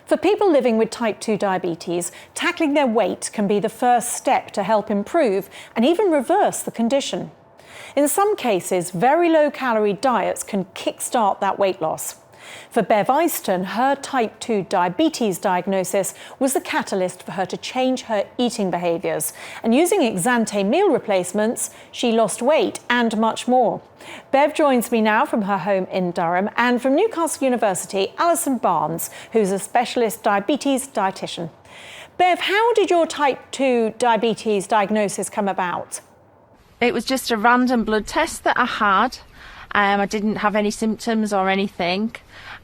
For people living with type 2 diabetes, tackling their weight can be the first step to help improve and even reverse the condition. In some cases, very low-calorie diets can kickstart that weight loss. For Bev Eyston, her type 2 diabetes diagnosis was the catalyst for her to change her eating behaviours. And using exante meal replacements, she lost weight and much more. Bev joins me now from her home in Durham, and from Newcastle University, Alison, who's a specialist diabetes dietitian. Bev, how did your type 2 diabetes diagnosis come about? It was just a random blood test that I had. I didn't have any symptoms or anything,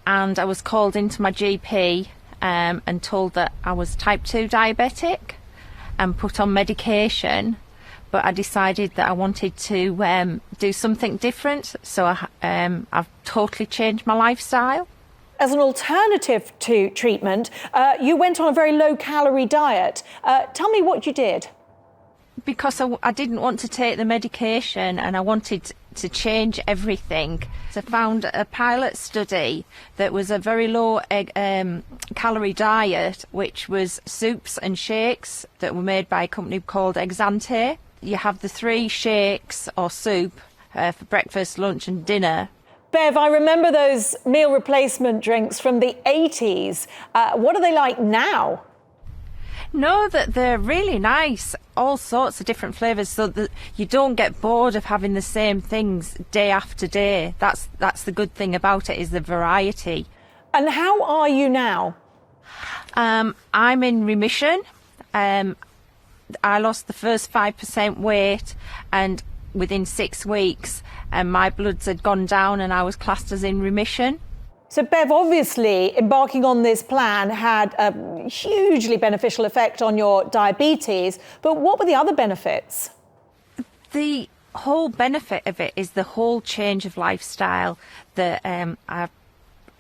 and I was called into my GP and told that I was type 2 diabetic and put on medication, but I decided that I wanted to do something different, so I've totally changed my lifestyle. As an alternative to treatment, you went on a very low-calorie diet. Tell me what you did. Because I didn't want to take the medication and I wanted to change everything. So I found a pilot study that was a very low calorie diet, which was soups and shakes that were made by a company called Exante. You have the 3 shakes or soup for breakfast, lunch and dinner. Bev, I remember those meal replacement drinks from the 80s. What are they like now? No, that they're really nice, all sorts of different flavours, so that you don't get bored of having the same things day after day. That's the good thing about it, is the variety. And how are you now? I'm in remission. I lost the first 5% weight, and within 6 weeks, my bloods had gone down and I was classed as in remission. So Bev, obviously embarking on this plan had a hugely beneficial effect on your diabetes, but what were the other benefits? The whole benefit of it is the whole change of lifestyle. I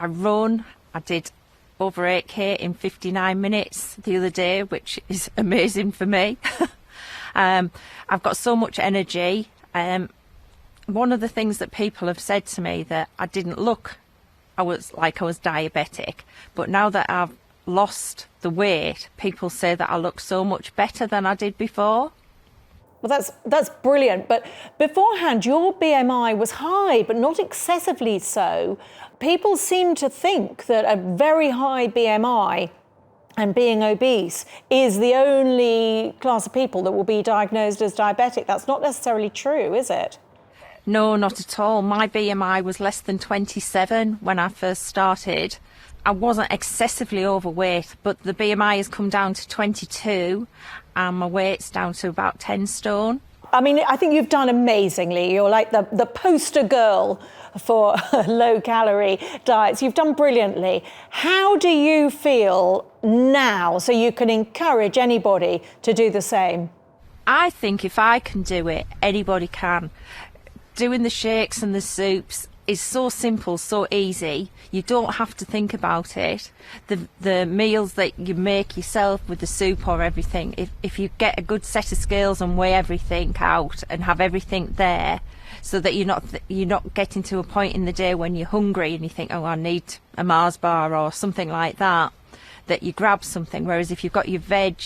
run, I did over 8k in 59 minutes the other day, which is amazing for me. I've got so much energy. One of the things that people have said to me, that I didn't look, I was diabetic, but now that I've lost the weight, people say that I look so much better than I did before. Well, that's brilliant. But beforehand, your BMI was high, but not excessively so. People seem to think that a very high BMI and being obese is the only class of people that will be diagnosed as diabetic. That's not necessarily true, is it? No, not at all. My BMI was less than 27 when I first started. I wasn't excessively overweight, but the BMI has come down to 22 and my weight's down to about 10 stone. I mean, I think you've done amazingly. You're like the poster girl for low-calorie diets. You've done brilliantly. How do you feel now, so you can encourage anybody to do the same? I think if I can do it, anybody can. Doing the shakes and the soups is so simple, so easy. You don't have to think about it. The meals that you make yourself with the soup or everything, if you get a good set of scales and weigh everything out and have everything there, so that you're not getting to a point in the day when you're hungry and you think, oh, I need a Mars bar or something like that, that you grab something. Whereas if you've got your veg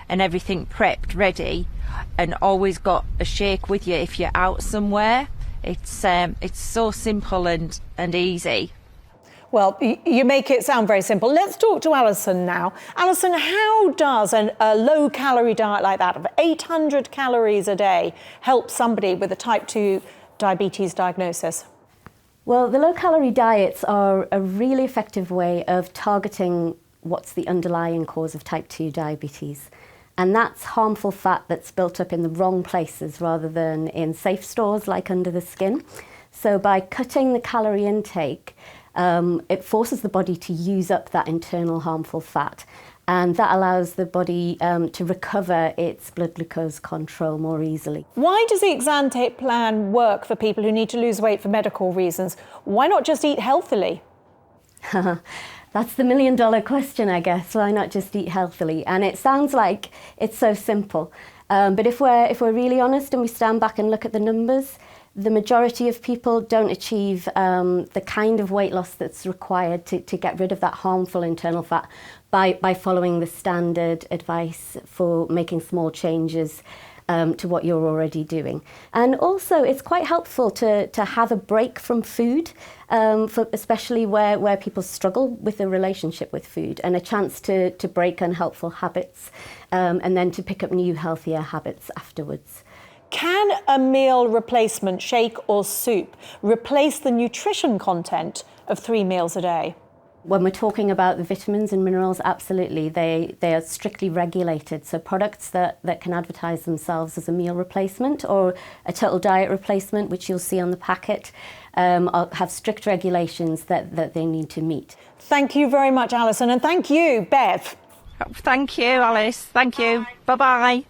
and everything prepped ready, and always got a shake with you if you're out somewhere, it's so simple and easy. Well, you make it sound very simple. Let's talk to Alison now. Alison, how does a low-calorie diet like that, of 800 calories a day, help somebody with a type 2 diabetes diagnosis? Well, the low-calorie diets are a really effective way of targeting what's the underlying cause of type 2 diabetes. And that's harmful fat that's built up in the wrong places rather than in safe stores like under the skin. So by cutting the calorie intake, it forces the body to use up that internal harmful fat. And that allows the body to recover its blood glucose control more easily. Why does the exante plan work for people who need to lose weight for medical reasons? Why not just eat healthily? That's the million-dollar question, I guess. Why not just eat healthily? And it sounds like it's so simple. But if we're really honest and we stand back and look at the numbers, the majority of people don't achieve the kind of weight loss that's required to get rid of that harmful internal fat by following the standard advice for making small changes to what you're already doing. And also it's quite helpful to have a break from food, especially where people struggle with a relationship with food, and a chance to break unhelpful habits and then to pick up new healthier habits afterwards. Can a meal replacement, shake or soup, replace the nutrition content of 3 meals a day? When we're talking about the vitamins and minerals, absolutely, they are strictly regulated. So products that can advertise themselves as a meal replacement or a total diet replacement, which you'll see on the packet, have strict regulations that they need to meet. Thank you very much, Alison, and thank you, Bev. Thank you, Alice. Thank you. Bye-bye.